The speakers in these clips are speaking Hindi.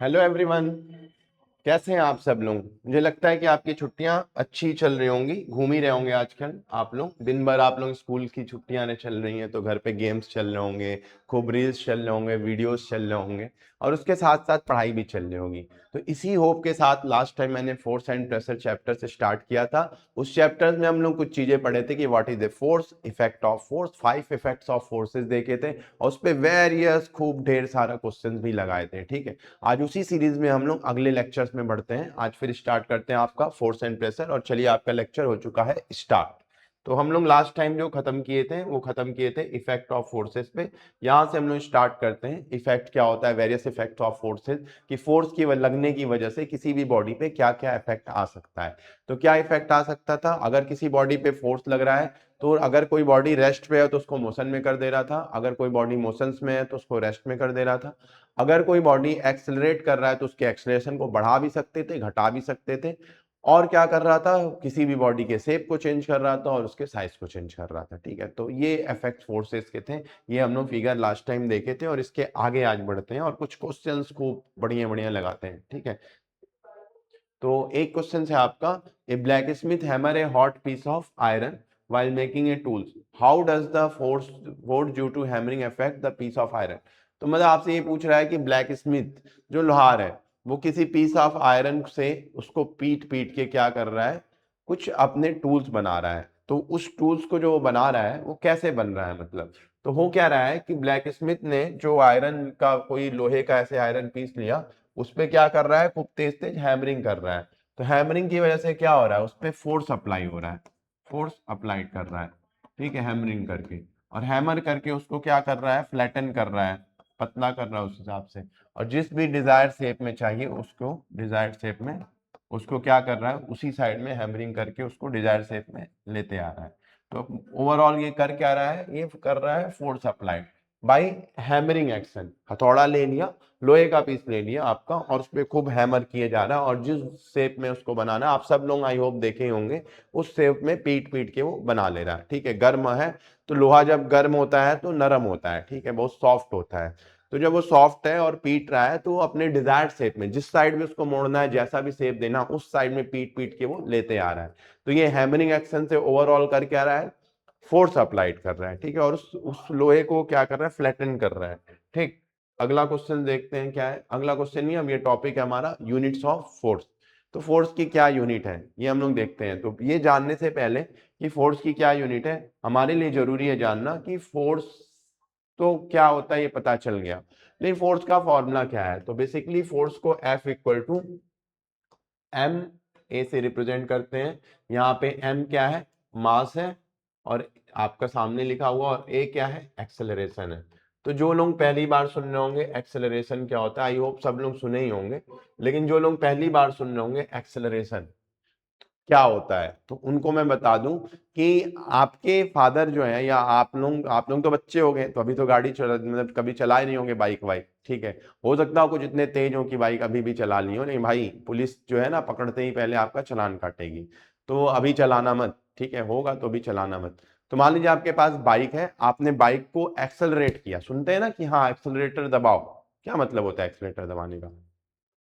Hello everyone. कैसे हैं आप सब लोग? मुझे लगता है कि आपकी छुट्टियां अच्छी चल रही होंगी, घूम ही रहे होंगे आजकल आप लोग। दिन भर आप लोग स्कूल की छुट्टियां चल रही हैं तो घर पे गेम्स चल रहे होंगे, खूब रील्स चल रहे होंगे, वीडियोस चल रहे होंगे और उसके साथ साथ पढ़ाई भी चल रही होगी। तो इसी होप के साथ लास्ट टाइम मैंने फोर्स एंड प्रेशर चैप्टर से स्टार्ट किया था। उस चैप्टर में हम लोग कुछ चीजें पढ़े थे कि what is the force, effect of force, 5 effects of forces देखे थे और उस पर वेरियस खूब ढेर सारा क्वेश्चंस भी लगाए थे। ठीक है, आज उसी सीरीज में हम लोग अगले लेक्चर्स में बढ़ते हैं। आज फिर स्टार्ट करते हैं आपका फोर्स एंड प्रेशर और चलिए आपका लेक्चर हो चुका है स्टार्ट। तो हम लोग लास्ट टाइम जो खत्म किए थे वो खत्म किए थे इफेक्ट ऑफ फोर्सेस पे। यहां से हम लोग स्टार्ट करते हैं इफेक्ट क्या होता है, वेरियस इफेक्ट ऑफ फोर्सेस, कि फोर्स की लगने की वजह से किसी भी बॉडी पे क्या क्या इफेक्ट आ सकता है। तो क्या इफेक्ट आ सकता था? अगर किसी बॉडी पे फोर्स लग रहा है तो अगर कोई बॉडी रेस्ट पे है तो उसको मोशन में कर दे रहा था, अगर कोई बॉडी मोशंस में है तो उसको रेस्ट में कर दे रहा था, अगर कोई बॉडी एक्सेलरेट कर रहा है तो उसके एक्सेलरेशन को बढ़ा भी सकते थे, घटा भी सकते थे, और क्या कर रहा था, किसी भी बॉडी के शेप को चेंज कर रहा था और उसके साइज को चेंज कर रहा था। ठीक है, तो ये इफेक्ट फोर्सेस के थे। ये हम लोग फिगर लास्ट टाइम देखे थे और इसके आगे आज बढ़ते हैं और कुछ क्वेश्चंस को बढ़िया बढ़िया लगाते हैं। ठीक है, तो एक क्वेश्चन है आपका, a blacksmith hammer a hot piece of iron while making a tools, how does the force due to hammering affect the piece of iron? तो मतलब आपसे ये पूछ रहा है कि ब्लैक स्मिथ जो लोहार है वो किसी पीस ऑफ आयरन से उसको पीट पीट के क्या कर रहा है, कुछ अपने टूल्स बना रहा है। तो उस टूल्स को जो वो बना रहा है वो कैसे बन रहा है, मतलब तो हो क्या रहा है कि ब्लैक स्मिथ ने जो आयरन का कोई लोहे का ऐसे आयरन पीस लिया, उस पे क्या कर रहा है, खूब तेज तेज हैमरिंग कर रहा है। तो हैमरिंग की वजह से क्या हो रहा है, उस पे फोर्स अप्लाई हो रहा है, फोर्स अप्लाइड कर रहा है। ठीक है, हैमरिंग करके, और हैमर करके उसको क्या कर रहा है, फ्लैटन कर रहा है, पतला कर रहा है उस हिसाब से, और जिस भी डिजायर शेप में चाहिए उसको डिजायर शेप में उसको क्या कर रहा है, उसी साइड में हैमरिंग करके उसको डिजायर शेप में लेते आ रहा है। तो ओवरऑल ये कर क्या रहा है, ये कर रहा है force applied by hammering action. हथौड़ा ले लिया, लोहे का पीस ले लिया आपका, और उस पर खूब हैमर किए जा रहा है, और जिस शेप में उसको बनाना आप सब लोग आई होप देखे होंगे, उस शेप में पीट पीट के वो बना ले रहा है। ठीक है, गर्म है तो लोहा जब गर्म होता है तो नरम होता है, ठीक है, बहुत सॉफ्ट होता है। तो जब वो सॉफ्ट है और पीट रहा है तो वो अपने डिजायर्ड शेप में, जिस साइड में उसको मोड़ना है, जैसा भी शेप देना, उस साइड में पीट पीट के वो लेते आ रहा है। तो ये हैमरिंग एक्शन से ओवरऑल कर क्या रहा है, फोर्स अप्लाइड कर रहा है। ठीक है, और उस लोहे को क्या कर रहा है, फ्लैटन कर रहा है। ठीक, अगला क्वेश्चन देखते हैं क्या है। अगला क्वेश्चन नहीं, अब ये टॉपिक है हमारा यूनिट्स ऑफ फोर्स। तो फोर्स की क्या यूनिट है ये हम लोग देखते हैं। तो ये जानने से पहले कि फोर्स की क्या यूनिट है, हमारे लिए जरूरी है जानना कि फोर्स तो क्या होता है ये पता चल गया, लेकिन फोर्स का फॉर्मूला क्या है। तो बेसिकली फोर्स को F equal to M A से रिप्रेजेंट करते हैं। यहाँ पे एम क्या है, मास है, और आपका सामने लिखा हुआ, और ए क्या है, एक्सेलरेशन है। तो जो लोग पहली बार सुन रहे होंगे एक्सेलरेशन क्या होता है, आई होप सब लोग सुने ही होंगे, लेकिन जो लोग पहली बार सुन रहे होंगे एक्सेलरेशन क्या होता है तो उनको मैं बता दूं कि आपके फादर जो है, या आप लोग तो बच्चे हो गए तो अभी तो गाड़ी चला, मतलब कभी चलाए नहीं होंगे बाइक वाइक। ठीक है, हो सकता हो कुछ इतने तेज हो कि बाइक अभी भी चला ली हो, नहीं भाई, पुलिस जो है ना पकड़ते ही पहले आपका चालान काटेगी। तो अभी चलाना मत, ठीक है, होगा तो अभी चलाना मत। तो मान लीजिए आपके पास बाइक है, आपने बाइक को एक्सेलरेट किया, सुनते हैं ना कि हाँ एक्सेलरेटर दबाओ, क्या मतलब होता है एक्सेलरेटर दबाने का?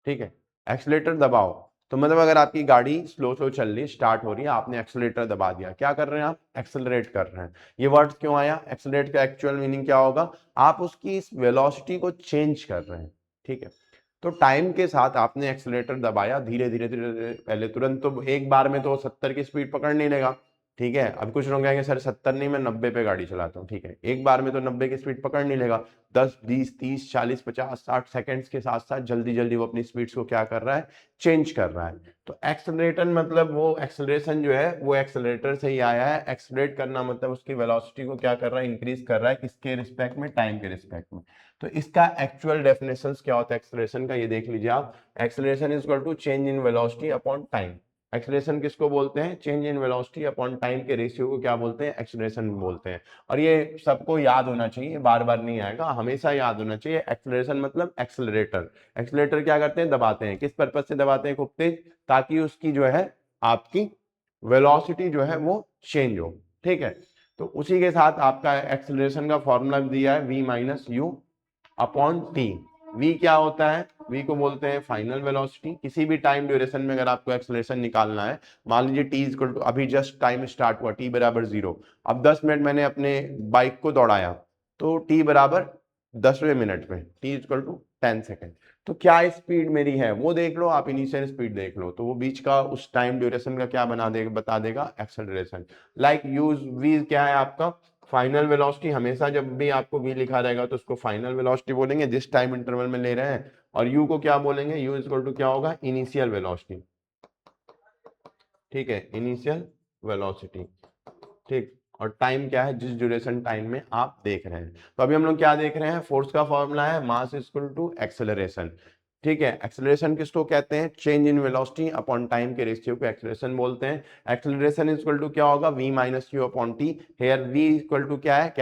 ठीक है, एक्सीलेटर दबाओ, तो मतलब अगर आपकी गाड़ी स्लो स्लो चल रही, स्टार्ट हो रही है, आपने एक्सीलेटर दबा दिया, क्या कर रहे हैं आप, एक्सेलरेट कर रहे हैं। ये वर्ड क्यों आया, एक्सेलरेट का एक्चुअल मीनिंग क्या होगा, आप उसकी इस वेलोसिटी को चेंज कर रहे हैं। ठीक है, तो टाइम के साथ आपने एक्सेलरेटर दबाया, धीरे धीरे धीरे धीरे, पहले तुरंत तो एक बार में तो 70 की स्पीड पकड़ नहीं लेगा। ठीक है, अब कुछ लोग कहेंगे सर 70 नहीं, मैं 90 पे गाड़ी चलाता हूँ। ठीक है, एक बार में तो 90 की स्पीड पकड़ नहीं लेगा, 10 20 30 40 50 60 सेकंड्स के साथ साथ जल्दी जल्दी वो अपनी स्पीड्स को क्या कर रहा है, चेंज कर रहा है। तो एक्सेलरेटर मतलब वो एक्सेलरेशन जो है वो एक्सेलरेटर से ही आया है। एक्सेलरेट करना मतलब उसकी वेलोसिटी को क्या कर रहा है, इंक्रीज कर रहा है, किसके रिस्पेक्ट में, टाइम के रिस्पेक्ट में। तो इसका एक्चुअल डेफिनेशन क्या होता है एक्सेलरेशन का, ये देख लीजिए आप, acceleration is equal to change in velocity upon time. Acceleration किसको बोलते हैं, change in velocity upon time के रेशियो को क्या बोलते हैं, एक्सेलरेशन बोलते हैं। और ये सबको याद होना चाहिए, बार बार नहीं आएगा, हमेशा याद होना चाहिए। एक्सेलरेशन मतलब एक्सेलरेटर, एक्सेलरेटर क्या करते हैं, दबाते हैं, किस पर्पज से दबाते हैं, खूब तेज, ताकि उसकी जो है आपकी वेलोसिटी जो है वो चेंज हो। ठीक है, तो उसी के साथ आपका एक्सेलरेशन का फॉर्मूला दिया है v minus you upon T. v क्या होता है, v को बोलते हैं फाइनल वेलोसिटी। किसी भी टाइम ड्यूरेशन में अगर आपको एक्सेलरेशन निकालना है, मान लीजिए t इक्वल टू, अभी जस्ट टाइम स्टार्ट हुआ, t बराबर 0, अब 10 मिनट मैंने अपने बाइक को दौड़ाया, तो t बराबर 10वें मिनट में t इक्वल टू 10 सेकेंड। तो क्या स्पीड मेरी है वो देख लो आप, इनिशियल स्पीड देख लो, तो वो बीच का उस टाइम ड्यूरेशन का क्या बना देगा, बता देगा एक्सेलरेशन। लाइक यूज v क्या है आपका फाइनल वेलोसिटी। हमेशा जब भी आपको v लिखा रहेगा तो उसको फाइनल वेलोसिटी बोलेंगे जिस टाइम इंटरवल में ले रहे हैं, और u को क्या बोलेंगे, u इक्वल टू क्या होगा, इनिशियल वेलोसिटी। ठीक है, इनिशियल वेलोसिटी। ठीक, और टाइम क्या है, जिस ड्यूरेशन टाइम में आप देख रहे हैं। तो अभी हम लोग क्या देख रहे हैं, फोर्स का फॉर्मूला है मास इक्वल टू एक्सेलरेशन। ठीक है, एक्सेलरेशन किसको कहते हैं, change in velocity upon time के रेशियो को एक्सेलरेशन बोलते हैं। एक्सेलरेशन इक्वल टू क्या होगा, v minus Q upon T. Here v equal to क्या है,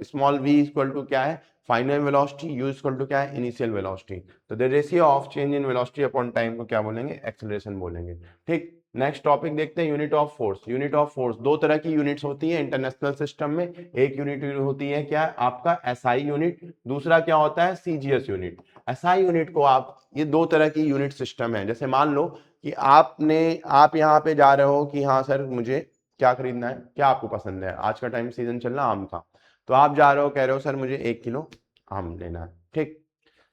स्मॉल v इक्वल टू क्या है, final velocity, u equal to क्या है, इनिशियल वेलोसिटी। तो the ratio of change in velocity upon time को क्या बोलेंगे, एक्सेलरेशन बोलेंगे। ठीक, नेक्स्ट टॉपिक देखते हैं, unit of force. Unit of force, दो तरह की यूनिट्स होती है इंटरनेशनल सिस्टम में। एक यूनिट होती है क्या, आपका एसआई यूनिट, दूसरा क्या होता है, सीजीएस यूनिट। एसआई यूनिट को आप, ये दो तरह की यूनिट सिस्टम है। जैसे मान लो कि आप यहाँ पे जा रहे हो कि हाँ सर मुझे क्या खरीदना है, क्या आपको पसंद है, आज का टाइम सीजन चल रहा आम का, तो आप जा रहे हो, कह रहे हो सर मुझे 1 किलो आम लेना है। ठीक,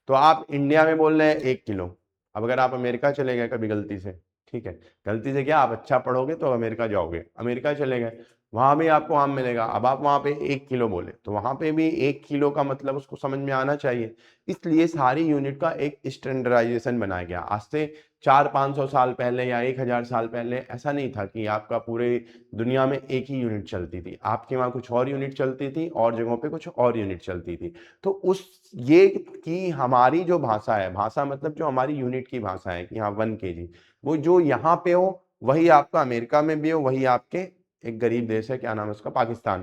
तो आप इंडिया में बोल रहे हैं 1 किलो। अब अगर आप अमेरिका चले गए कभी गलती से, ठीक है, गलती से क्या, आप अच्छा पढ़ोगे तो अमेरिका जाओगे, अमेरिका चले गए, वहां भी आपको आम मिलेगा, अब आप वहां पे 1 किलो बोले तो वहां पे भी 1 किलो का मतलब उसको समझ में आना चाहिए। इसलिए सारी यूनिट का एक स्टैंडर्डाइजेशन बनाया गया। आज से 400-500 साल पहले या 1000 साल पहले ऐसा नहीं था कि आपका पूरे दुनिया में एक ही यूनिट चलती थी, आपके वहाँ कुछ और यूनिट चलती थी और जगहों पे कुछ और यूनिट चलती थी। तो उस ये कि हमारी जो भाषा है, भाषा मतलब जो हमारी यूनिट की भाषा है कि हाँ 1 kg, वो जो यहाँ पे हो वही आपका अमेरिका में भी हो, वही आपके एक गरीब देश है, क्या नाम है उसका, पाकिस्तान,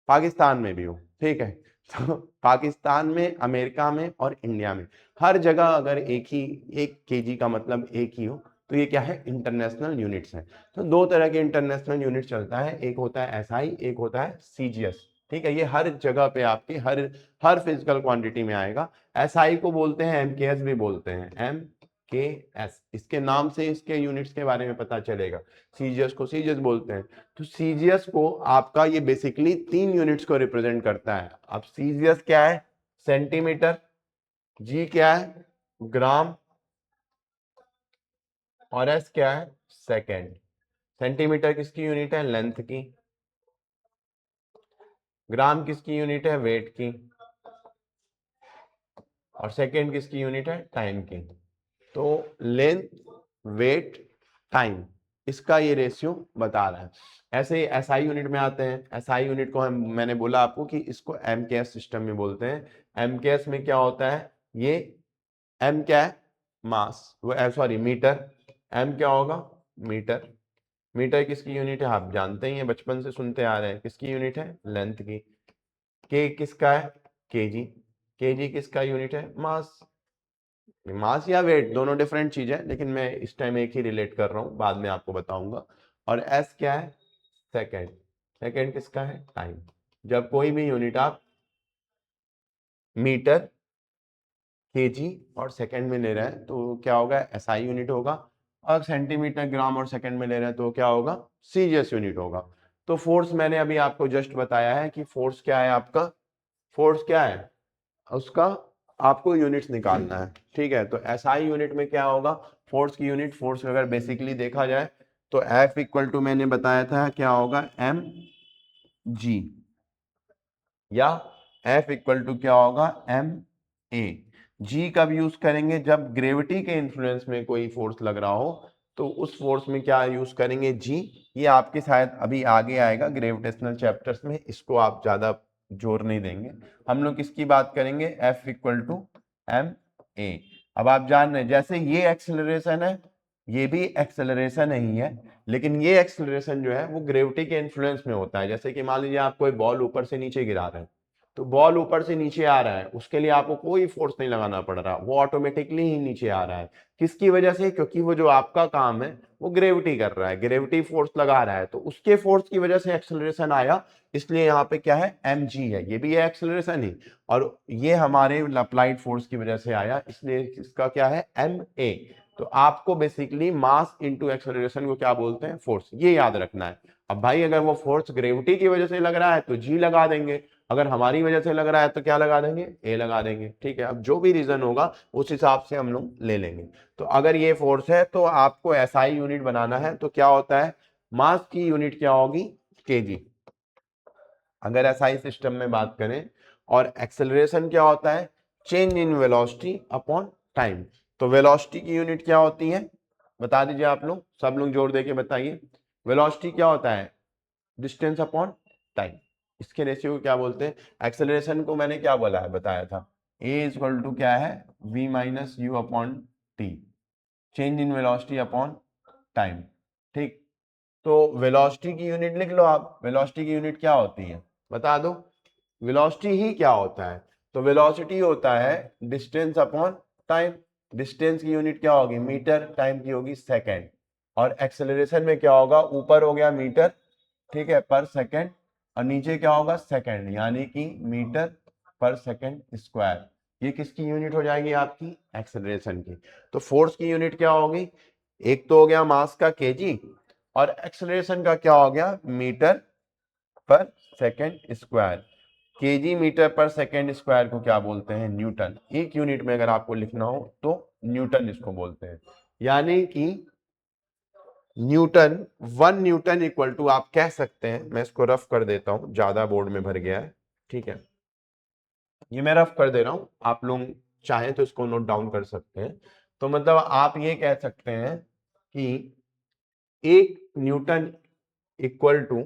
पाकिस्तान में भी हो। ठीक है, तो पाकिस्तान में, अमेरिका में और इंडिया में हर जगह अगर एक ही, 1 kg का मतलब एक ही हो, तो ये क्या है, इंटरनेशनल यूनिट्स हैं। तो दो तरह के इंटरनेशनल यूनिट चलता है, एक होता है एसआई, एक होता है सीजीएस। ठीक है, ये हर जगह पे आपकी हर हर फिजिकल क्वांटिटी में आएगा। एसआई को बोलते हैं एमकेएस भी बोलते हैं, एमकेएस, इसके नाम से इसके यूनिट्स के बारे में पता चलेगा। सीजीएस को सीजीएस बोलते हैं। तो सीजीएस को आपका ये बेसिकली 3 यूनिट्स को रिप्रेजेंट करता है। अब सीजीएस क्या है, सेंटीमीटर, जी क्या है, ग्राम, और एस क्या है, सेकेंड। सेंटीमीटर किसकी यूनिट है, लेंथ की, ग्राम किसकी यूनिट है, वेट की, और सेकेंड किसकी यूनिट है, टाइम की। तो लेंथ, वेट, टाइम, इसका ये रेशियो बता रहा है। ऐसे ही एसआई यूनिट में आते हैं। एसआई यूनिट को हम, मैंने बोला आपको कि इसको एमकेएस सिस्टम में बोलते हैं। एमकेएस में क्या होता है, ये एम क्या है, मास, वो सॉरी मीटर, एम क्या होगा, मीटर। मीटर किसकी यूनिट है, आप जानते ही हैं, बचपन से सुनते आ रहे हैं, किसकी यूनिट है, लेंथ की। के किसका है, केजी, केजी किसका यूनिट है, मास। मास या वेट दोनों डिफरेंट चीज है, लेकिन मैं इस टाइम एक ही रिलेट कर रहा हूं, बाद में आपको बताऊंगा। और एस क्या है, सेकेंड, सेकेंड किसका है, टाइम। जब कोई भी यूनिट आप मीटर, केजी और सेकंड में ले रहे हैं तो क्या होगा, एसआई यूनिट होगा। और सेंटीमीटर, ग्राम और सेकंड में ले रहे हैं तो क्या होगा, सीजीएस यूनिट होगा। तो फोर्स मैंने अभी आपको जस्ट बताया है कि फोर्स क्या है आपका, फोर्स क्या है उसका, आपको यूनिट्स निकालना है। ठीक है, तो एसआई यूनिट में क्या होगा, फोर्स की यूनिट, फोर्स अगर बेसिकली देखा जाए तो एफ इक्वल टू मैंने बताया था क्या होगा, एम जी, या एफ इक्वल टू क्या होगा, एम ए। जी कब यूज करेंगे, जब ग्रेविटी के इन्फ्लुएंस में कोई फोर्स लग रहा हो, तो उस फोर्स में क्या यूज करेंगे, जी। ये आपके शायद अभी आगे आएगा ग्रेविटेशनल चैप्टर्स में, इसको आप ज्यादा जोर नहीं देंगे। हम लोग किसकी बात करेंगे, F equal to M A. अब आप जान रहे हैं जैसे ये एक्सेलरेशन है, ये भी एक्सेलरेशन ही है, लेकिन ये एक्सेलरेशन जो है वो ग्रेविटी के इन्फ्लुएंस में होता है। जैसे कि मान लीजिए आप कोई बॉल ऊपर से नीचे गिरा रहे हैं, तो बॉल ऊपर से नीचे आ रहा है, उसके लिए आपको कोई फोर्स नहीं लगाना पड़ रहा, वो ऑटोमेटिकली ही नीचे आ रहा है। किसकी वजह से, क्योंकि वो जो आपका काम है वो ग्रेविटी कर रहा है, ग्रेविटी फोर्स लगा रहा है, तो उसके फोर्स की वजह से एक्सेलरेशन आया, इसलिए यहाँ पे क्या है mg है, ये भी है एक्सेलरेशन ही, और ये हमारे अप्लाइड फोर्स की वजह से आया, इसलिए इसका क्या है ma। तो आपको बेसिकली मास इनटू एक्सेलरेशन को क्या बोलते हैं, फोर्स, ये याद रखना है। अब भाई अगर वो फोर्स ग्रेविटी की वजह से लग रहा है तो जी लगा देंगे, अगर हमारी वजह से लग रहा है तो क्या लगा देंगे, ए लगा देंगे, ठीक है। अब जो भी रीजन होगा उस हिसाब से हम लोग ले लेंगे। तो अगर ये फोर्स है तो आपको एसआई यूनिट बनाना है, तो क्या होता है, मास की यूनिट क्या होगी, केजी, अगर एसआई सिस्टम में बात करें। और एक्सेलरेशन क्या होता है, change in velocity upon time. तो वेलोसिटी की यूनिट क्या होती है, बता दीजिए आप लोग, सब लोग जोर देके बताइए। वेलोसिटी क्या होता है, डिस्टेंस अपॉन टाइम, इसके रेशियो को क्या बोलते हैं। एक्सेलरेशन को मैंने क्या बोला है, बताया था, ए इक्वल टू क्या है, v minus you upon T, change in velocity upon time, ठीक। तो वेलोसिटी की यूनिट लिख लो आप, वेलोसिटी की यूनिट क्या होती है बता दो, वेलोसिटी ही क्या होता है, तो वेलोसिटी होता है डिस्टेंस अपॉन टाइम, डिस्टेंस की यूनिट क्या होगी मीटर, टाइम की होगी सेकेंड, और एक्सेलरेशन में क्या होगा, ऊपर हो गया मीटर, ठीक है, पर सेकेंड, और नीचे क्या होगा सेकेंड, यानी कि मीटर पर सेकेंड स्क्वायर, ये किसकी यूनिट हो जाएगी आपकी, एक्सेलरेशन की। तो फोर्स की यूनिट क्या होगी, एक तो हो गया मास का केजी, और एक्सेलरेशन का क्या हो गया, metre per second square. KG metre per second square को क्या बोलते हैं, न्यूटन। एक यूनिट में अगर आपको लिखना हो तो न्यूटन इसको बोलते हैं, यानी कि न्यूटन, 1 न्यूटन इक्वल टू, आप कह सकते हैं, मैं इसको रफ कर देता हूं, ज्यादा बोर्ड में भर गया है, ठीक है, ये मैं रफ कर दे रहा हूं, आप लोग चाहें तो इसको नोट डाउन कर सकते हैं। तो मतलब आप ये कह सकते हैं कि 1 न्यूटन इक्वल टू,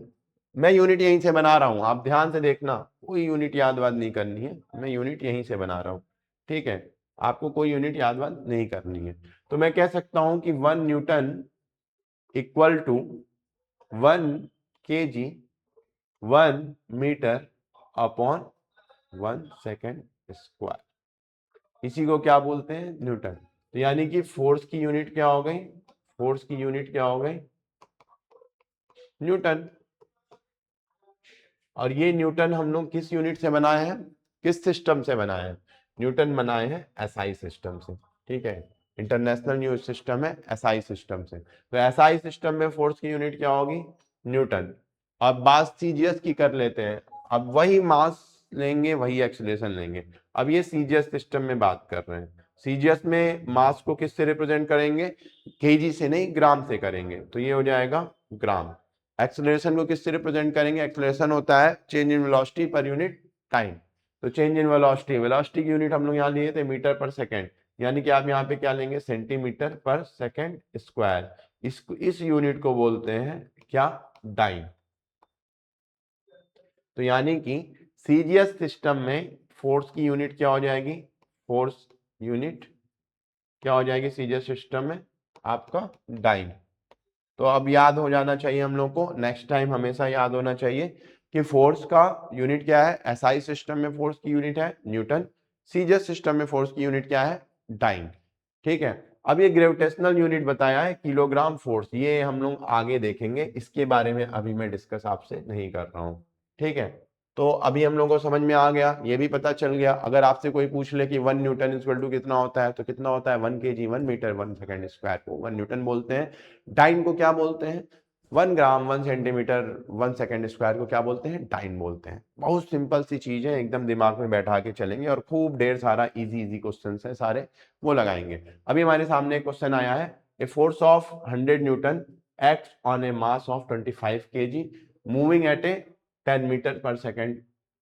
मैं यूनिट यहीं से बना रहा हूं, आप ध्यान से देखना, कोई यूनिट याद वाद नहीं करनी है, मैं यूनिट यहीं से बना रहा हूं, ठीक है, आपको कोई यूनिट याद वाद नहीं करनी है। तो मैं कह सकता हूं कि 1 newton equal to 1 kg 1 metre upon 1 second square, इसी को क्या बोलते हैं, न्यूटन। तो यानी कि फोर्स की यूनिट क्या हो गई, फोर्स की यूनिट क्या हो गई, न्यूटन। और ये न्यूटन हम लोग किस यूनिट से बनाए हैं, किस सिस्टम से बनाए हैं, न्यूटन बनाए हैं एसआई सिस्टम से, ठीक है, इंटरनेशनल न्यूज सिस्टम है एसआई सिस्टम से। तो एसआई सिस्टम में फोर्स की यूनिट क्या होगी, न्यूटन। अब बात सीजीएस की कर लेते हैं, अब वही मास लेंगे, वही एक्सीलरेशन लेंगे। अब ये सीजीएस सिस्टम में बात कर रहे हैं, सीजीएस में मास को किससे रिप्रेजेंट करेंगे, केजी से नहीं ग्राम से करेंगे, तो ये हो जाएगा ग्राम। एक्सेलरेशन को किससे रिप्रेजेंट करेंगे, एक्सेलरेशन होता है change in velocity per unit time. तो चेंज इन वेलोसिटी, वेलोसिटी की यूनिट हम लोग यहाँ लिए थे मीटर पर सेकेंड, यानी कि आप यहाँ पे क्या लेंगे, सेंटीमीटर पर सेकेंड स्क्वायर, इस यूनिट को बोलते हैं क्या, डाइन। तो यानी कि सीजीएस सिस्टम में फोर्स की यूनिट क्या हो जाएगी, फोर्स यूनिट क्या हो जाएगी सीजीएस सिस्टम में, आपका डाइन। तो अब याद हो जाना चाहिए हम लोग को, नेक्स्ट टाइम हमेशा याद होना चाहिए कि फोर्स का यूनिट क्या है, एसआई सिस्टम में फोर्स की यूनिट है न्यूटन, सीजीएस सिस्टम में फोर्स की यूनिट क्या है, डाइन, ठीक है। अब ये ग्रेविटेशनल यूनिट बताया है किलोग्राम फोर्स, ये हम लोग आगे देखेंगे, इसके बारे में अभी मैं डिस्कस आपसे नहीं कर रहा हूँ, ठीक है। तो अभी हम लोगों को समझ में आ गया, ये भी पता चल गया, अगर आपसे कोई पूछ ले कि 1 न्यूटन इक्वल टू कितना होता है, तो कितना होता है, 1 kg 1 मीटर 1 सेकेंड स्क्वायर को 1 न्यूटन बोलते हैं। डाइन को क्या बोलते हैं, 1 ग्राम 1 सेंटीमीटर 1 सेकेंड स्क्वायर को क्या बोलते हैं, डाइन बोलते हैं। बहुत सिंपल सी चीज है, एकदम दिमाग में बैठा के चलेंगे, और खूब ढेर सारा इजी इजी क्वेश्चन है सारे, वो लगाएंगे। अभी हमारे सामने एक क्वेश्चन आया है, a force of 100 newton act on a mass of 25 kg moving at a 10 metre per second,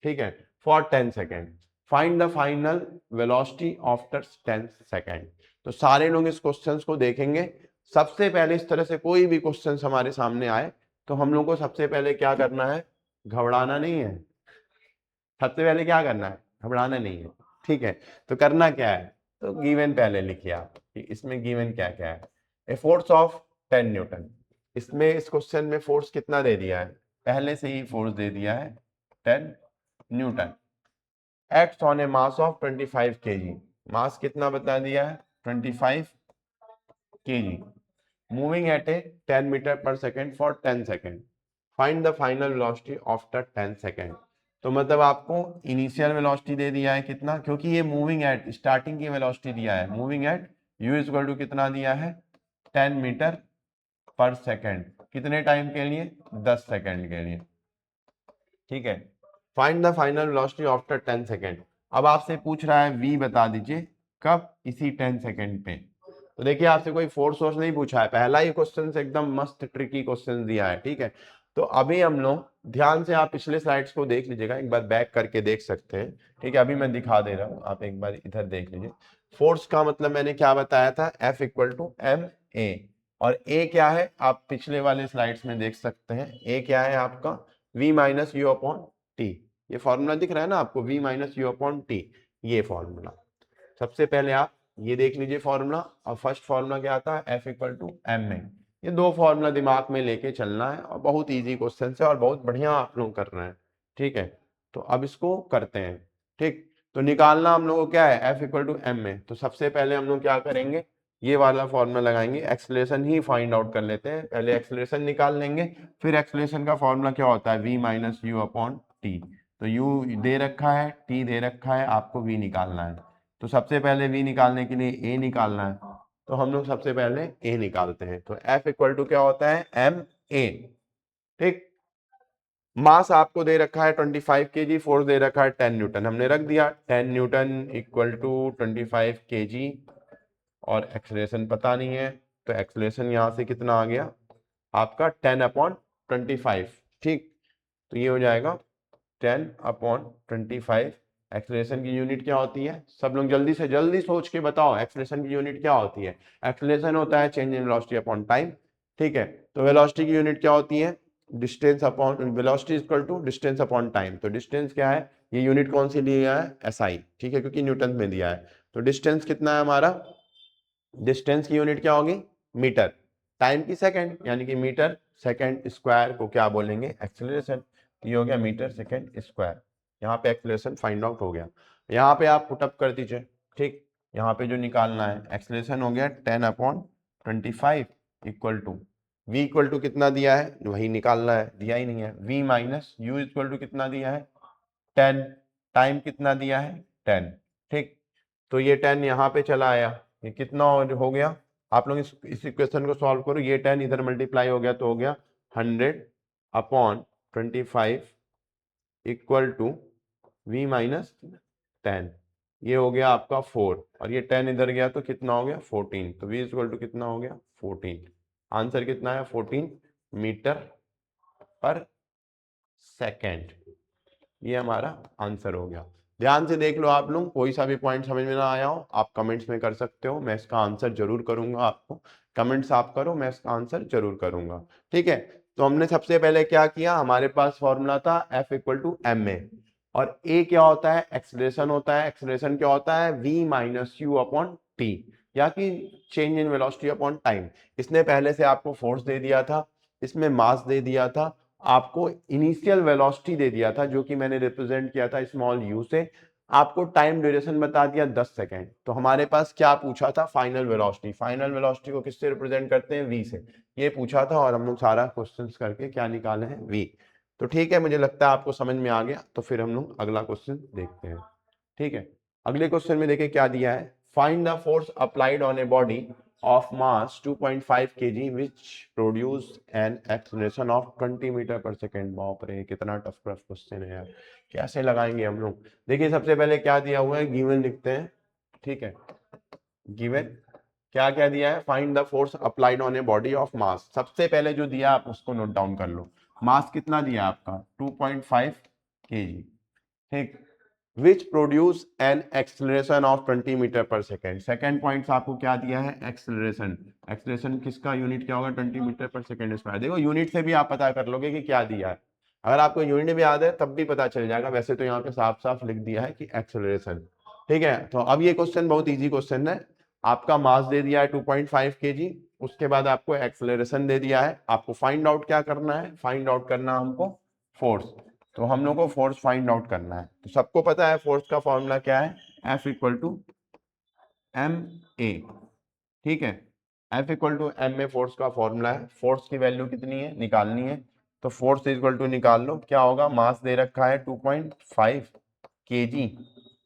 ठीक है, for 10 second, find the final velocity after 10 second. तो सारे लोग इस क्वेश्चन को देखेंगे। सबसे पहले इस तरह से कोई भी क्वेश्चन हमारे सामने आए तो हम लोग को सबसे पहले क्या करना है, घबराना नहीं है, सबसे पहले क्या करना है, घबराना नहीं है, ठीक है। तो करना क्या है, तो गिवन पहले लिखिए आप कि इसमें गिवन क्या क्या है, ए फोर्स ऑफ 10 न्यूटन, इसमें इस क्वेश्चन में फोर्स कितना दे दिया है, पहले से ही फोर्स दे दिया है 10 newton, act on a mass of 25 kg, mass कितना बता दिया है 25 kg, moving at a 10 metre per second for 10 second, find the final velocity after 10 second. तो मतलब आपको इनिशियल वेलोसिटी दे दिया है कितना, क्योंकि ये मूविंग एट स्टार्टिंग की वेलोसिटी दिया है, moving at u equal to कितना दिया है 10 मीटर पर सेकेंड, कितने टाइम के लिए 10 सेकेंड के लिए, ठीक है। Find the final velocity after 10 second. अब आपसे पूछ रहा है v बता दीजिए कब, इसी 10 सेकेंड पे। तो देखिए आपसे कोई फोर्स सोर्स नहीं पूछा है, पहला ही क्वेश्चन से एकदम मस्त ट्रिकी क्वेश्चन दिया है, ठीक है। तो अभी हम लोग ध्यान से, आप पिछले स्लाइड्स को देख लीजिएगा, एक बार बैक करके देख सकते हैं, ठीक है। अभी मैं दिखा दे रहा हूँ, आप एक बार इधर देख लीजिए। फोर्स का मतलब मैंने क्या बताया था, F equal to M A, और ए क्या है आप पिछले वाले स्लाइड्स में देख सकते हैं, ए क्या है आपका v minus you upon T. ये फॉर्मूला दिख रहा है ना आपको, v minus you upon T, ये फॉर्मूला। सबसे पहले आप ये देख लीजिए फॉर्मूला, और फर्स्ट फॉर्मूला क्या आता है F इक्वल टू एम में। ये दो फॉर्मूला दिमाग में लेके चलना है, और बहुत इजी क्वेश्चन है और बहुत बढ़िया आप लोग कर रहे हैं, ठीक है। तो अब इसको करते हैं, ठीक। तो निकालना हम लोग को क्या है, F इक्वल टू एम में। तो सबसे पहले हम लोग क्या करेंगे, ये वाला फॉर्मूला लगाएंगे, एक्सेलरेशन ही फाइंड आउट कर लेते हैं, पहले एक्सेलरेशन निकाल लेंगे, फिर एक्सेलरेशन का फॉर्मूला क्या होता है v minus you upon T. तो u दे रखा है, t दे रखा है, आपको v निकालना है। तो सबसे पहले v निकालने के लिए a निकालना है, तो हम लोग सबसे पहले a निकालते हैं। तो F इक्वल टू क्या होता है एम ए, ठीक। मास आपको दे रखा है 25 kg, फोर्स दे रखा है 10 न्यूटन, हमने रख दिया 10 न्यूटन इक्वल टू 25 kg, और एक्सेलरेशन पता नहीं है, तो एक्सेलरेशन यहाँ से कितना आ गया आपका 10 अपॉन 25, ठीक। तो ये हो जाएगा 10 अपॉन 25। एक्सेलरेशन की यूनिट क्या होती है, सब लोग जल्दी से जल्दी सोच के बताओ, एक्सेलरेशन की यूनिट क्या होती है। एक्सेलरेशन होता है change in velocity upon time, ठीक है। तो वेलोसिटी की यूनिट क्या होती है, distance upon velocity equal to distance upon time. तो डिस्टेंस क्या है, ये यूनिट कौन सी ली है, एसआई, ठीक है, क्योंकि न्यूटन में दिया है। तो डिस्टेंस कितना है हमारा, डिस्टेंस की यूनिट क्या होगी मीटर, टाइम की सेकंड, यानी कि मीटर सेकंड स्क्वायर को क्या बोलेंगे एक्सेलरेशन। ये हो गया मीटर सेकंड स्क्वायर, यहाँ पे एक्सेलरेशन फाइंड आउट हो गया। यहाँ पे आप पुटअप कर दीजिए, ठीक। यहाँ पे जो निकालना है एक्सेलरेशन हो गया 10 upon 25 equal to v equal to कितना दिया है वही निकालना है, दिया ही नहीं है, v minus u equal to कितना दिया है 10, टाइम कितना दिया है 10, ठीक। तो ये 10 यहाँ पे चला आया, ये कितना हो गया, आप लोग इस इक्वेशन को सॉल्व करो, ये 10 इधर मल्टीप्लाई हो गया तो हो गया 100 upon 25 equal to v minus 10, ये हो गया आपका 4, और ये 10 इधर गया तो कितना हो गया 14, तो v इक्वल टू कितना हो गया 14। आंसर कितना है 14 मीटर पर सेकेंड, ये हमारा आंसर हो गया। ध्यान से देख लो आप लोग, कोई सा भी पॉइंट समझ में ना आया हो आप कमेंट्स में कर सकते हो, मैं इसका आंसर जरूर करूंगा, आपको कमेंट्स आप करो, मैं इसका आंसर जरूर करूंगा, ठीक है। तो हमने सबसे पहले क्या किया, हमारे पास फॉर्मूला था F equal to M A, और A क्या होता है एक्सेलरेशन होता है, एक्सेलरेशन क्या होता है v minus you upon T, या कि change in velocity upon time. इसने पहले से आपको फोर्स दे दिया था, इसमें मास दे दिया था, आपको इनिशियल वेलोसिटी दे दिया था जो कि मैंने रिप्रेजेंट किया था स्मॉल यू से, आपको टाइम ड्यूरेशन बता दिया 10 सेकेंड। तो हमारे पास क्या पूछा था फाइनल वेलोसिटी, फाइनल वेलोसिटी को किससे रिप्रेजेंट करते हैं v से, ये पूछा था, और हम लोग सारा क्वेश्चंस करके क्या निकाले हैं v। तो ठीक है, मुझे लगता है आपको समझ में आ गया, तो फिर हम लोग अगला क्वेश्चन देखते हैं, ठीक है। अगले क्वेश्चन में देखिए क्या दिया है, find the force applied on a body of mass 2.5 kg which produce an acceleration of 20 metre per second. बाप रे कितना टफ क्वेश्चन है यार, कैसे लगाएंगे हम लोग। देखिए सबसे पहले क्या दिया हुआ है, गिवन लिखते हैं, ठीक है। गिवन क्या क्या दिया है, find the force applied on a body of mass, सबसे पहले जो दिया आप उसको नोट डाउन कर लो। मास कितना दिया आपका 2.5 kg, ठीक। Which produce an acceleration of 20 metre per second. Second point आपको क्या दिया है एक्सेलरेशन, एक्सेलरेशन किसका यूनिट क्या होगा 20 मीटर पर सेकेंड स्क्वायर। देखो यूनिट से भी आप पता कर लोगे कि क्या दिया है, अगर आपको यूनिट भी याद है तब भी पता चल जाएगा, वैसे तो यहाँ पे साफ साफ लिख दिया है कि एक्सेलरेशन, ठीक है। तो अब ये क्वेश्चन बहुत ईजी क्वेश्चन है, आपका मास दे दिया है 2.5 kg, उसके बाद आपको एक्सेलरेशन दे दिया है, आपको फाइंड आउट क्या करना है, फाइंड आउट करना हमको फोर्स। तो हम लोग को फोर्स फाइंड आउट करना है, तो सबको पता है फोर्स का फॉर्मूला क्या है, F equal to M A, ठीक है। F इक्वल टू एम में फोर्स का फॉर्मूला है, फोर्स की वैल्यू कितनी है निकालनी है, तो फोर्स इक्वल टू निकाल लो, क्या होगा, मास दे रखा है 2.5 kg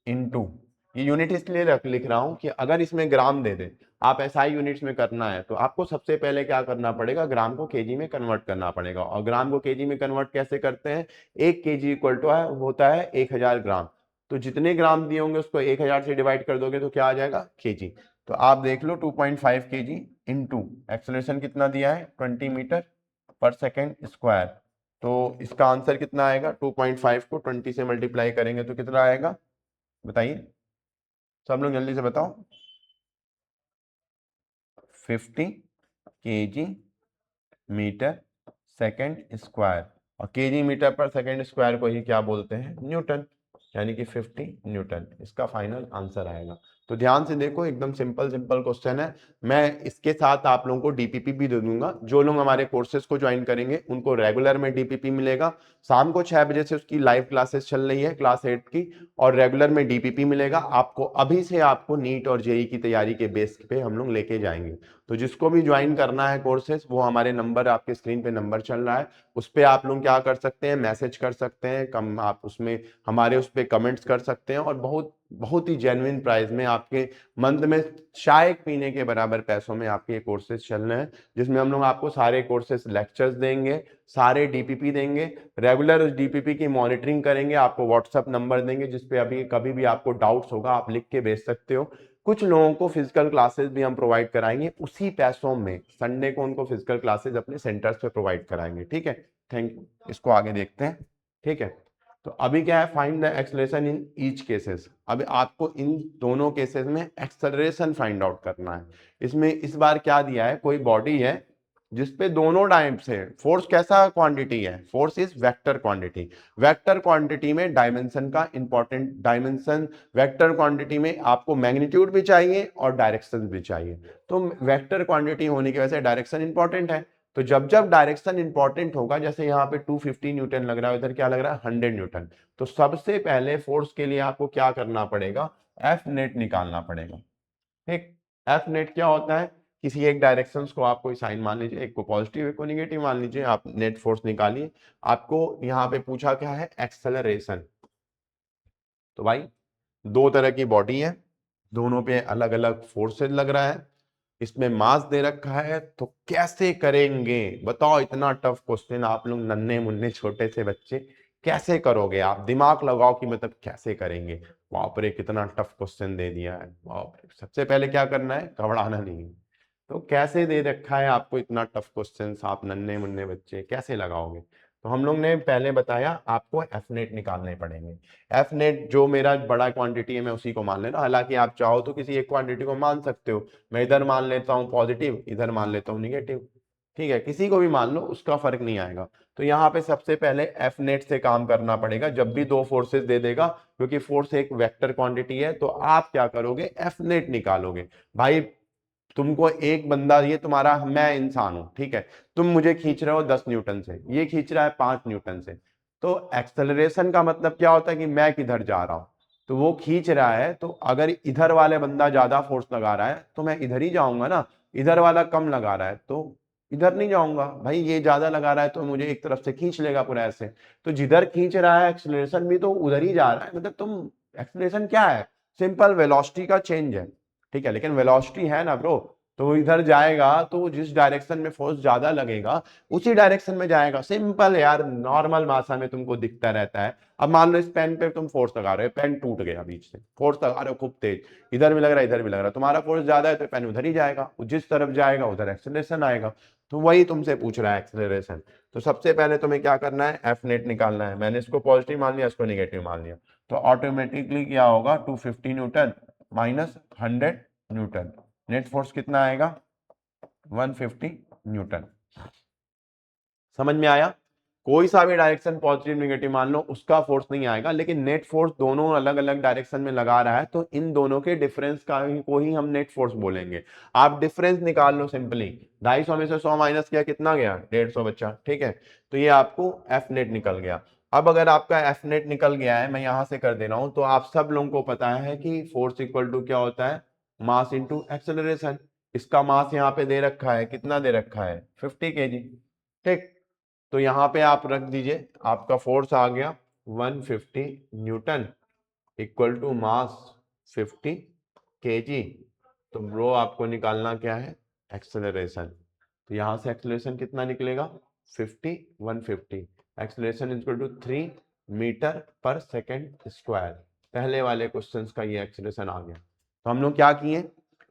इंटू, ये यूनिट इसलिए लिख रहा हूं कि अगर इसमें ग्राम दे दे, आप एसआई यूनिट्स में करना है तो आपको सबसे पहले क्या करना पड़ेगा, ग्राम को केजी में कन्वर्ट करना पड़ेगा। और ग्राम को केजी में कन्वर्ट कैसे करते हैं, 1 kg इक्वल टू होता है 1000 ग्राम, तो जितने ग्राम दिए होंगे उसको 1000 से डिवाइड कर दोगे तो क्या आ जाएगा, केजी। तो आप देख लो 2.5 kg इंटू एक्सेलरेशन कितना दिया है 20 मीटर पर सेकेंड स्क्वायर, तो इसका आंसर कितना आएगा, 2.5 को 20 से मल्टीप्लाई करेंगे तो कितना आएगा, बताइए सब लोग जल्दी से बताओ, 50 kg मीटर सेकेंड स्क्वायर, और KG metre per second square को ही क्या बोलते हैं, न्यूटन, यानी कि 50 न्यूटन इसका फाइनल आंसर आएगा। तो ध्यान से देखो, एकदम सिंपल सिंपल क्वेश्चन है। मैं इसके साथ आप लोगों को डीपीपी भी दे दूंगा, जो लोग हमारे कोर्सेज को ज्वाइन करेंगे उनको रेगुलर में डीपीपी मिलेगा, शाम को 6 बजे से उसकी लाइव क्लासेस चल रही है क्लास 8 की, और रेगुलर में डीपीपी मिलेगा आपको। अभी से आपको नीट और जेई की तैयारी के बेस पे हम लोग लेके जाएंगे। तो जिसको भी ज्वाइन करना है कोर्सेज, वो हमारे नंबर, आपके स्क्रीन पे नंबर चल रहा है, उस पर आप लोग क्या कर सकते हैं, मैसेज कर सकते हैं, कम आप उसमें हमारे उस पर कमेंट्स कर सकते हैं, और बहुत बहुत ही जेन्युइन प्राइस में आपके मंथ में चाय पीने के बराबर पैसों में आपके कोर्सेज चल रहे हैं, जिसमें हम लोग आपको सारे कोर्सेज लेक्चर्स देंगे, सारे डीपीपी देंगे, रेगुलर उस डीपीपी की मॉनिटरिंग करेंगे, आपको व्हाट्सअप नंबर देंगे जिसपे अभी कभी भी आपको डाउट्स होगा आप लिख के भेज सकते हो। कुछ लोगों को फिजिकल क्लासेस भी हम प्रोवाइड कराएंगे उसी पैसों में, संडे को उनको फिजिकल क्लासेस अपने सेंटर्स पे प्रोवाइड कराएंगे, ठीक है। थैंक यू, इसको आगे देखते हैं, ठीक है। तो अभी क्या है, find the acceleration in each cases. अब आपको इन दोनों केसेस में एक्सेलरेशन फाइंड आउट करना है। इसमें इस बार क्या दिया है, कोई बॉडी है जिसपे दोनों टाइप से फोर्स, कैसा क्वांटिटी है, force is vector quantity, vector quantity में डायमेंशन का इंपॉर्टेंट, डायमेंशन वेक्टर क्वांटिटी में आपको मैग्नीट्यूड भी चाहिए और डायरेक्शन भी चाहिए, तो वेक्टर क्वांटिटी होने की वजह से डायरेक्शन इंपॉर्टेंट है। तो जब जब डायरेक्शन इंपॉर्टेंट होगा, जैसे यहाँ पे 250 न्यूटन लग रहा है, उधर क्या लग रहा है 100 न्यूटन, तो सबसे पहले फोर्स के लिए आपको क्या करना पड़ेगा, एफ नेट निकालना पड़ेगा, ठीक। एफ नेट क्या होता है, किसी एक डायरेक्शन को आप कोई साइन मान लीजिए, एक को पॉजिटिव एक को निगेटिव मान लीजिए, आप नेट फोर्स निकालिए। आपको यहाँ पे पूछा क्या है, एक्सेलरेशन। तो भाई दो तरह की बॉडी है, दोनों पे अलग अलग फोर्सेज लग रहा है, इसमें मास दे रखा है, तो कैसे करेंगे बताओ, इतना टफ क्वेश्चन, आप लोग नन्हे मुन्ने छोटे से बच्चे कैसे करोगे, आप दिमाग लगाओ कि मतलब कैसे करेंगे। बाप रे कितना टफ क्वेश्चन दे दिया है, बाप रे। सबसे पहले क्या करना है, घबराना नहीं है। तो कैसे दे रखा है आपको इतना टफ क्वेश्चन, आप नन्हे मुन्ने बच्चे कैसे लगाओगे, तो हम लोग ने पहले बताया आपको एफ नेट निकालने पड़ेंगे। एफ नेट जो मेरा बड़ा क्वांटिटी है मैं उसी को मान लेना, हालांकि आप चाहो तो किसी एक क्वांटिटी को मान सकते हो, मैं इधर मान लेता हूँ पॉजिटिव, इधर मान लेता हूँ निगेटिव, ठीक है, किसी को भी मान लो उसका फर्क नहीं आएगा। तो यहाँ पे सबसे पहले एफ नेट से काम करना पड़ेगा, जब भी दो फोर्सेस दे देगा, क्योंकि फोर्स एक वेक्टर क्वांटिटी है, तो आप क्या करोगे, एफ नेट निकालोगे। भाई तुमको एक बंदा, ये तुम्हारा, मैं इंसान हूं, ठीक है, तुम मुझे खींच रहे हो 10 न्यूटन से, ये खींच रहा है 5 न्यूटन से, तो एक्सेलरेशन का मतलब क्या होता है कि मैं किधर जा रहा हूं, तो वो खींच रहा है, तो अगर इधर वाले बंदा ज्यादा फोर्स लगा रहा है तो मैं इधर ही जाऊंगा ना, इधर वाला कम लगा रहा है तो इधर नहीं जाऊंगा, भाई ये ज्यादा लगा रहा है तो मुझे एक तरफ से खींच लेगा पूरा ऐसे, तो जिधर खींच रहा है एक्सेलरेशन भी तो उधर ही जा रहा है, मतलब तुम, एक्सेलरेशन क्या है, सिंपल वेलोसिटी का चेंज है, ठीक है, लेकिन वेलोसिटी है ना ब्रो, तो वो इधर जाएगा तो जिस डायरेक्शन में फोर्स ज्यादा लगेगा उसी डायरेक्शन में जाएगा, सिंपल यार, नॉर्मल भाषा में तुमको दिखता रहता है। अब मान लो इस पेन पे तुम फोर्स लगा रहे हो, पेन टूट गया बीच से, फोर्स लगा रहे हो खूब तेज, इधर भी लग रहा है इधर भी लग रहा है, तुम्हारा फोर्स ज्यादा है तो पेन उधर ही जाएगा, जिस तरफ जाएगा उधर एक्सेलरेशन आएगा, तो वही तुमसे पूछ रहा है एक्सेलरेशन। तो सबसे पहले तुम्हें क्या करना है, एफ नेट निकालना है, मैंने इसको पॉजिटिव मान लिया, इसको निगेटिव मान लिया, तो ऑटोमेटिकली क्या होगा, 250 Newton minus 100 Newton, net force कितना आएगा, 150 न्यूटन। समझ में आया, कोई सा भी डायरेक्शन पॉजिटिव नेगेटिव मान लो उसका फोर्स नहीं आएगा, लेकिन नेट फोर्स दोनों अलग अलग डायरेक्शन में लगा रहा है, तो इन दोनों के डिफरेंस का को ही हम नेट फोर्स बोलेंगे। आप डिफरेंस निकाल लो सिंपली, 250 में से 100 माइनस किया कितना गया, 150 बच्चा, ठीक है, तो ये आपको एफ नेट निकल गया। अब अगर आपका एफ नेट निकल गया है, मैं यहां से कर दे रहा हूं, तो आप सब लोगों को पता है कि फोर्स इक्वल टू क्या होता है, मास इंटू एक्सेलरेशन, इसका मास यहाँ पे दे रखा है, कितना दे रखा है 50 केजी। ठीक, तो यहाँ पे आप रख दीजिए, आपका फोर्स आ गया 150 newton equal to mass 50 KG. तो ब्रो आपको निकालना क्या है, एक्सेलरेशन। तो यहाँ से एक्सेलरेशन कितना निकलेगा 50 150, acceleration equal to 3 metre per second square. पहले वाले क्वेश्चन का ये एक्सेलरेशन आ गया। तो हम लोग क्या किए,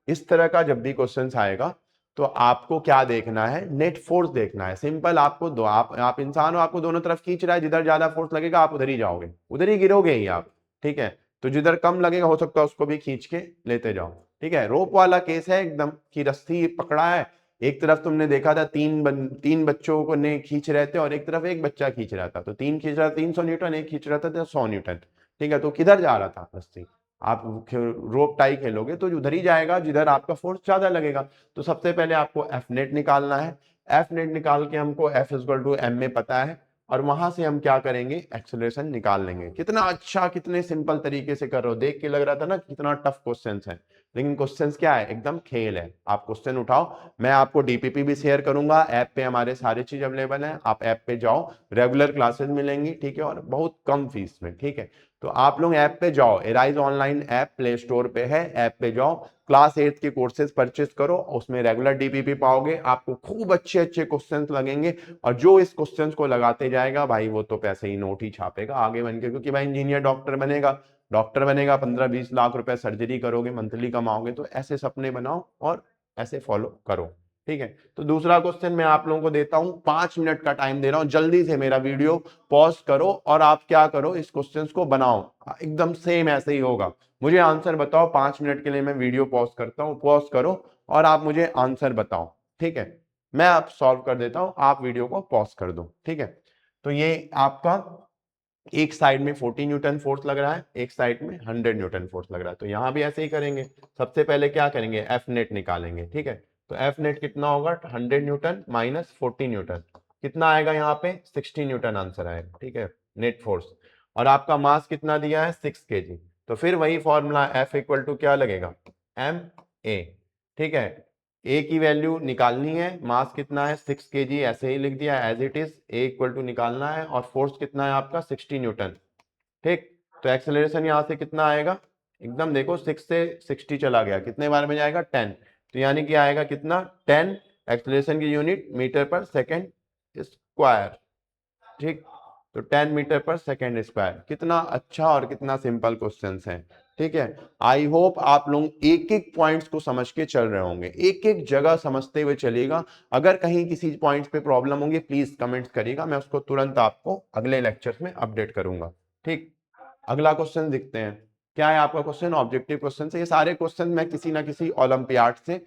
इस तरह का जब भी क्वेश्चन आएगा तो आपको क्या देखना है, नेट फोर्स देखना है। सिंपल, आपको दो आप इंसान हो, आपको दोनों तरफ खींच रहा है, जिधर ज्यादा फोर्स लगेगा आप उधर ही जाओगे, उधर ही गिरोगे ही आप। ठीक है, तो जिधर कम लगेगा हो सकता है उसको भी खींच के लेते जाओ। ठीक है, रोप वाला केस है एकदम कि रस्सी पकड़ा है, एक तरफ तुमने देखा था तीन बच्चों को ने खींच रहे थे और एक तरफ एक बच्चा खींच रहा था, तो तीन खींच रहा था 300 न्यूटन, एक खींच रहा था 100 न्यूटन। ठीक है, तो किधर जा रहा था रस्सी, आप रोप टाई खेलोगे तो उधर ही जाएगा जिधर आपका फोर्स ज्यादा लगेगा। तो सबसे पहले आपको एफ नेट निकालना है। एफ नेट निकाल के हमको एफ इक्वल टू एम में पता है, और वहां से हम क्या करेंगे, एक्सेलरेशन निकाल लेंगे। कितना अच्छा, कितने सिंपल तरीके से कर रहे हो, देख के लग रहा था ना कितना टफ क्वेश्चन है, लेकिन क्वेश्चन क्या है, एकदम खेल है। आप क्वेश्चन उठाओ, मैं आपको डीपीपी भी शेयर करूंगा, ऐप पे हमारे सारी चीज अवेलेबल है, आप ऐप पे जाओ, रेगुलर क्लासेस मिलेंगी। ठीक है, और बहुत कम फीस में। ठीक है, तो आप लोग ऐप पे जाओ, arise online app play store पे है, ऐप पे जाओ, क्लास 8 के कोर्सेज परचेज करो, उसमें रेगुलर डीपीपी पाओगे, आपको खूब अच्छे अच्छे क्वेश्चंस लगेंगे। और जो इस क्वेश्चंस को लगाते जाएगा भाई वो तो पैसे ही नोट ही छापेगा आगे बन के, क्योंकि भाई इंजीनियर डॉक्टर बनेगा 15-20 लाख रुपए सर्जरी करोगे, मंथली कमाओगे। तो ऐसे सपने बनाओ और ऐसे फॉलो करो। ठीक है, तो दूसरा क्वेश्चन मैं आप लोगों को देता हूं, 5 मिनट का टाइम दे रहा हूं, जल्दी से मेरा वीडियो पॉज करो और आप क्या करो, इस क्वेश्चन को बनाओ, एकदम सेम ऐसे ही होगा। मुझे आंसर बताओ, 5 मिनट के लिए मैं वीडियो पॉज करता हूं, पॉज करो और आप मुझे आंसर बताओ। ठीक है, मैं आप सॉल्व कर देता हूं, आप वीडियो को पॉज कर दो। ठीक है, तो ये आपका एक साइड में 40 न्यूटन फोर्स लग रहा है, एक साइड में 100 न्यूटन फोर्स लग रहा है। तो यहां भी ऐसे ही करेंगे, सबसे पहले क्या करेंगे, एफ नेट निकालेंगे। ठीक है, तो एफ नेट कितना होगा, 100 न्यूटन माइनस 40 न्यूटन, कितना आएगा यहाँ पे 60 न्यूटन आंसर आएगा। ठीक है, नेट फोर्स, और आपका मास कितना दिया है 6 केजी। तो फिर वही फॉर्मूला, एफ इक्वल टू क्या लगेगा, एम ए। ठीक है, ए की वैल्यू निकालनी है, मास कितना है 6 केजी, ऐसे ही लिख दिया as it is, A equal to निकालना है, और फोर्स कितना है आपका 60 न्यूटन। ठीक, तो एक्सेलरेशन यहां से कितना आएगा, एकदम देखो 6 से 60 चला गया, कितने बार में जाएगा 10, तो यानी कि आएगा कितना 10, एक्सेलरेशन की unit metre per second square. ठीक, तो 10 मीटर पर सेकेंड स्क्वायर, कितना अच्छा और कितना सिंपल क्वेश्चंस है। ठीक है, आई होप आप लोग एक एक पॉइंट्स को समझ के चल रहे होंगे, एक एक जगह समझते हुए चलिएगा। अगर कहीं किसी पॉइंट्स पे प्रॉब्लम होगी प्लीज कमेंट्स करिएगा, मैं उसको तुरंत आपको अगले लेक्चर्स में अपडेट करूंगा। ठीक, अगला क्वेश्चन देखते हैं, क्या है आपका क्वेश्चन, ऑब्जेक्टिव क्वेश्चन से। ये सारे क्वेश्चन मैं किसी ना किसी ओलंपियाड से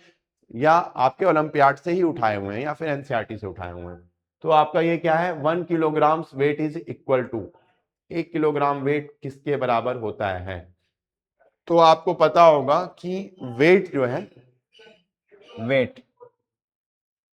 या आपके ओलंपियाड से ही उठाए हुए हैं या फिर एनसीईआरटी से उठाए हुए हैं। तो आपका ये क्या है, 1 kilogram weight is equal to, 1 kilogram weight किसके बराबर होता है। तो आपको पता होगा कि वेट जो है, वेट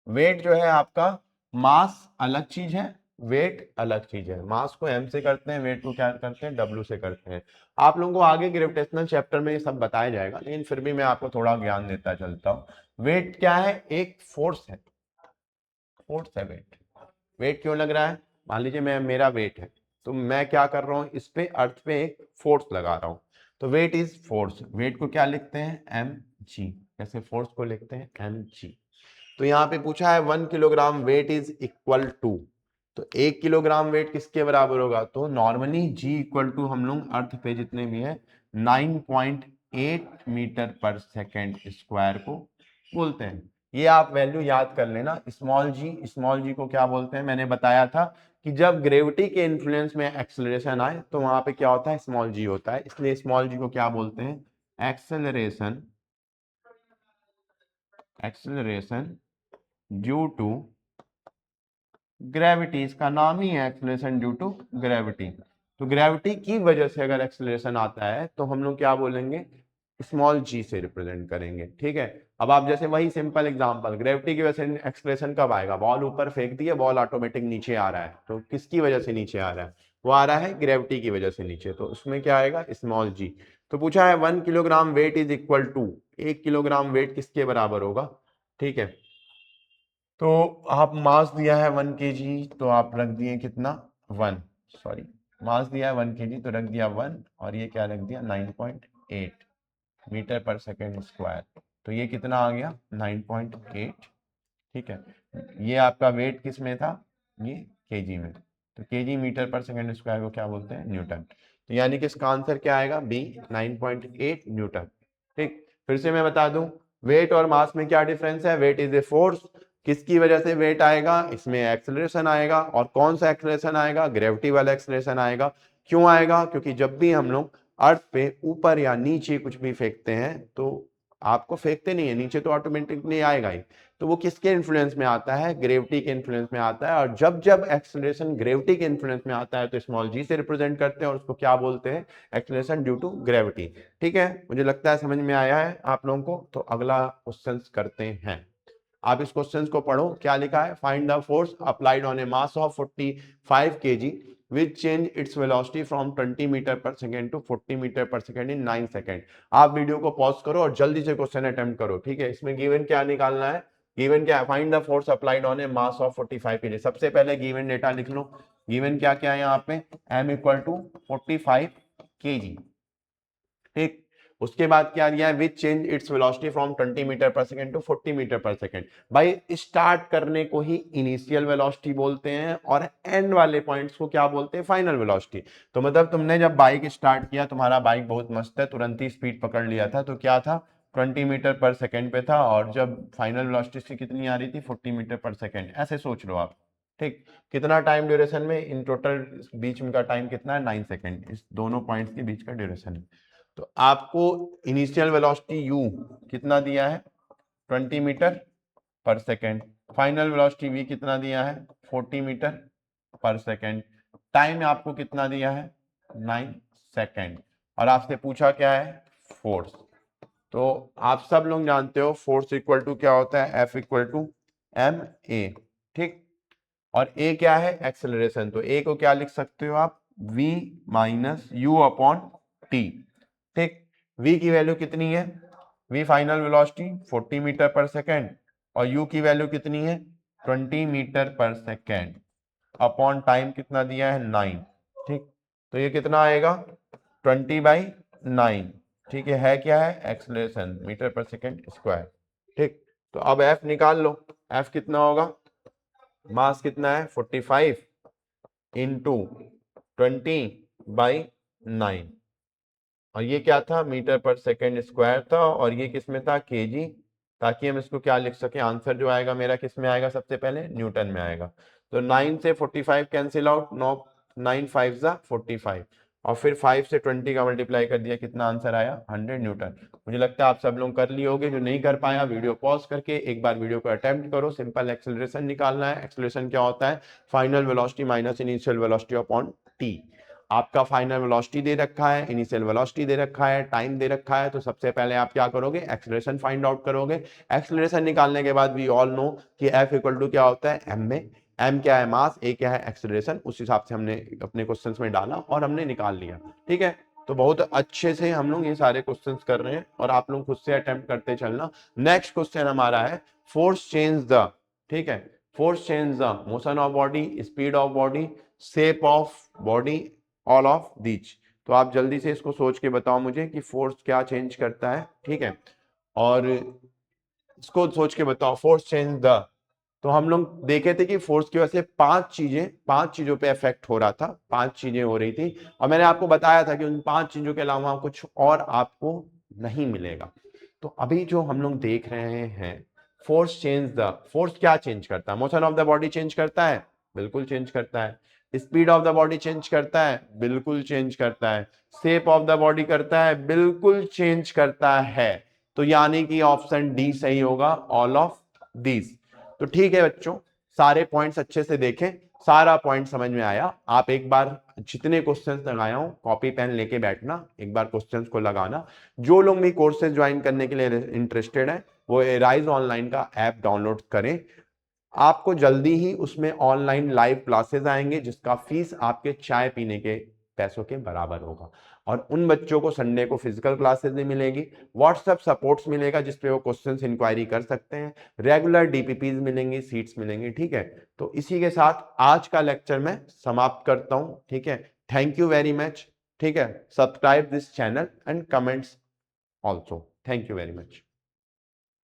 वेट जो है आपका, मास अलग चीज है, वेट अलग चीज है। मास को m से करते हैं, वेट को क्या करते हैं, w से करते हैं। आप लोगों को आगे ग्रेविटेशनल चैप्टर में ये सब बताया जाएगा, लेकिन फिर भी मैं आपको थोड़ा ज्ञान देता चलता हूँ। वेट क्या है, एक फोर्स है, फोर्स है वेट। वेट क्यों लग रहा है, मान लीजिए मैं, मेरा वेट है, तो मैं क्या कर रहा हूं, इस पे अर्थ पे एक फोर्स लगा रहा हूं, तो वेट इज फोर्स। वेट को क्या लिखते हैं, एम जी, कैसे फोर्स को लिखते हैं, एम जी। तो यहाँ पे पूछा है 1 kilogram weight is equal to, तो 1 किलोग्राम वेट किसके बराबर होगा, तो नॉर्मली जी इक्वल टू हम लोग अर्थ पे जितने भी है 9.8 मीटर पर सेकेंड स्क्वायर को बोलते हैं। ये आप वैल्यू याद कर लेना, स्मॉल जी को क्या बोलते हैं, मैंने बताया था कि जब ग्रेविटी के इन्फ्लुएंस में एक्सेलरेशन आए तो वहां पे क्या होता है, स्मॉल जी होता है, इसलिए स्मॉल जी को क्या बोलते हैं, acceleration, acceleration due to gravity. इसका नाम ही है एक्सेलरेशन ड्यू टू ग्रेविटी। तो ग्रेविटी की वजह से अगर एक्सेलरेशन आता है तो हम लोग क्या बोलेंगे, स्मॉल जी से रिप्रेजेंट करेंगे। ठीक है, अब आप जैसे वही सिंपल एग्जांपल, ग्रेविटी की वजह से एक्सेलरेशन कब आएगा, बॉल ऊपर फेंक दिया, बॉल ऑटोमेटिक नीचे आ रहा है, तो किसकी वजह से नीचे आ रहा है, वो आ रहा है ग्रेविटी की वजह से नीचे, तो उसमें क्या आएगा, स्मॉल जी। तो पूछा है 1 kilogram weight is equal to, 1 kilogram weight किसके बराबर होगा, ठीक है। तो आप मास दिया है 1 kg, तो आप रख दिए कितना 1, सॉरी मास दिया है 1 kg तो रख दिया 1, और ये क्या रख दिया 9.8 मीटर पर सेकेंड स्क्वायर। तो ये कितना आ गया 9.8, ठीक है। ये आपका वेट किस में था, ये केजी में, तो KG metre per second square को क्या बोलते हैं, न्यूटन। तो यानी कि इसका आंसर क्या आएगा, बी 9.8 न्यूटन। ठीक, फिर से मैं बता दूं, वेट और मास में क्या डिफरेंस है, वेट इज ए फोर्स, किसकी वजह से वेट आएगा, इसमें एक्सेलरेशन आएगा, और कौन सा एक्सेलरेशन आएगा, ग्रेविटी वाला एक्सेलरेशन आएगा। क्यों आएगा, क्योंकि जब भी हम लोग अर्थ पे ऊपर या नीचे कुछ भी फेंकते हैं, तो आपको फेंकते नहीं है नीचे, तो ऑटोमेटिकली आएगा ही। तो वो किसके इन्फ्लुएंस में आता है, ग्रेविटी के इन्फ्लुएंस में आता है। और जब जब एक्सेलरेशन ग्रेविटी के इन्फ्लुएंस में आता है तो स्मॉल जी से रिप्रेजेंट करते हैं, और उसको क्या बोलते हैं, एक्सेलरेशन ड्यू टू ग्रेविटी। ठीक है, मुझे लगता है समझ में आया है आप लोगों को। तो अगला क्वेश्चन करते हैं। आप इस क्वेश्चन को पढ़ो, क्या लिखा है, find the force applied on a mass of 45 kg which change its velocity from 20 metre per second to 40 metre per second in 9 second. आप वीडियो को पॉज करो और जल्दी से क्वेश्चन अटेम्प्ट करो, ठीक है। इसमें गिवन क्या निकालना है, गिवन क्या है, find the force applied on a mass of 45 kg। सबसे पहले गिवन डेटा लिख लो, गिवन क्या क्या है यहाँ पे, m इक्वल टू 45 kg, ठीक। उसके बाद क्या दिया है, which change its velocity from 20 metre per second to 40 metre per second. भाई स्टार्ट करने को ही इनिशियल वेलोसिटी बोलते हैं, और एंड वाले पॉइंट्स को क्या बोलते हैं, फाइनल वेलोसिटी। तो मतलब तुमने जब बाइक स्टार्ट किया, तुम्हारा बाइक बहुत मस्त है, तुरंत ही स्पीड पकड़ लिया था, तो क्या था 20 मीटर पर सेकेंड पे था, और जब फाइनल वेलोसिटी कितनी आ रही थी 40 मीटर पर सेकेंड, ऐसे सोच लो आप, ठीक। कितना टाइम ड्यूरेशन में, इन टोटल बीच में का टाइम कितना है 9 सेकेंड, इस दोनों पॉइंट्स के बीच का ड्यूरेशन है। तो आपको इनिशियल वेलोसिटी u कितना दिया है 20 metre per second, final velocity v कितना दिया है 40 मीटर पर सेकेंड, टाइम आपको कितना दिया है 9 सेकेंड, और आपसे पूछा क्या है, फोर्स। तो आप सब लोग जानते हो फोर्स इक्वल टू क्या होता है, F equal to M A, ठीक। और a क्या है, एक्सेलरेशन, तो a को क्या लिख सकते हो आप, v minus you upon T, ठीक। v की वैल्यू कितनी है, v final velocity 40 metre per second, और u की वैल्यू कितनी है 20 metre per second, upon time कितना दिया है 9, ठीक। तो ये कितना आएगा 20/9, ठीक है क्या है, acceleration metre per second square, ठीक। तो अब f निकाल लो, f कितना होगा, मास कितना है 45 इंटू 20/9, और ये क्या था मीटर पर सेकेंड स्क्वायर था, और ये किस में था केजी, ताकि हम इसको क्या लिख सके, आंसर जो आएगा मेरा किस में आएगा, सबसे पहले न्यूटन में आएगा। तो 9 से 45 कैंसिल आउट, 9 5 जा 45, और फिर 5 से 20 का मल्टीप्लाई कर दिया, कितना आंसर आया 100 न्यूटन। मुझे लगता है आप सब लोग कर लिए होगे, जो नहीं कर पाया वीडियो पॉज करके एक बार वीडियो को अटेम्प्ट करो। सिंपल एक्सेलरेशन निकालना है, एक्सेलरेशन क्या होता है, final velocity minus initial velocity upon T. आपका फाइनल वेलोसिटी दे रखा है, इनिशियल वेलोसिटी दे रखा है, टाइम दे रखा है, तो सबसे पहले आप क्या करोगे, एक्सेलरेशन फाइंड आउट करोगे। एक्सेलरेशन निकालने के बाद वी ऑल नो कि F इक्वल टू क्या होता है m में, m क्या है मास, a क्या है एक्सेलरेशन, उस हिसाब से हमने अपने क्वेश्चंस में डाला और हमने निकाल लिया, ठीक है। तो बहुत अच्छे से हम लोग ये सारे क्वेश्चंस कर रहे हैं, और आप लोग खुद से अटेम्प्ट करते चलना। नेक्स्ट क्वेश्चन हमारा है फोर्स चेंज द, ठीक है, force change the motion of body, speed of body, shape of body, all of these. तो आप जल्दी से इसको सोच के बताओ मुझे कि फोर्स क्या चेंज करता है, ठीक है, और इसको सोच के बताओ फोर्स चेंज द। तो हम लोग देखे थे कि फोर्स की वजह से पांच चीजों पे इफेक्ट हो रहा था, पांच चीजें हो रही थी, और मैंने आपको बताया था कि उन पांच चीजों के अलावा कुछ और आपको नहीं मिलेगा। तो अभी जो हम लोग देख रहे हैं फोर्स चेंज द, फोर्स क्या चेंज करता है, motion of the body change करता है, बिल्कुल चेंज करता है। Speed of the body change करता है, बिल्कुल चेंज करता है। शेप ऑफ द बॉडी करता है, बिल्कुल चेंज करता है। तो यानी कि ऑप्शन डी सही होगा, ऑल ऑफ दीज। तो ठीक है बच्चों, सारे पॉइंट्स अच्छे से देखें, सारा पॉइंट समझ में आया। आप एक बार जितने क्वेश्चंस लगाया हो कॉपी पेन लेके बैठना, एक बार क्वेश्चंस को लगाना। जो लोग भी कोर्सेज ज्वाइन करने के लिए इंटरेस्टेड है वो एराइज ऑनलाइन का ऐप डाउनलोड करें। आपको जल्दी ही उसमें ऑनलाइन लाइव क्लासेस आएंगे, जिसका फीस आपके चाय पीने के पैसों के बराबर होगा। और उन बच्चों को संडे को फिजिकल क्लासेस भी मिलेगी, व्हाट्सएप सपोर्ट्स मिलेगा जिसपे वो क्वेश्चंस इंक्वायरी कर सकते हैं, रेगुलर डीपीपीज मिलेंगी, सीट्स मिलेंगी, ठीक है। तो इसी के साथ आज का लेक्चर मैं समाप्त करता हूं, ठीक है। थैंक यू वेरी मच, ठीक है। Subscribe this channel and comments also. Thank you very much.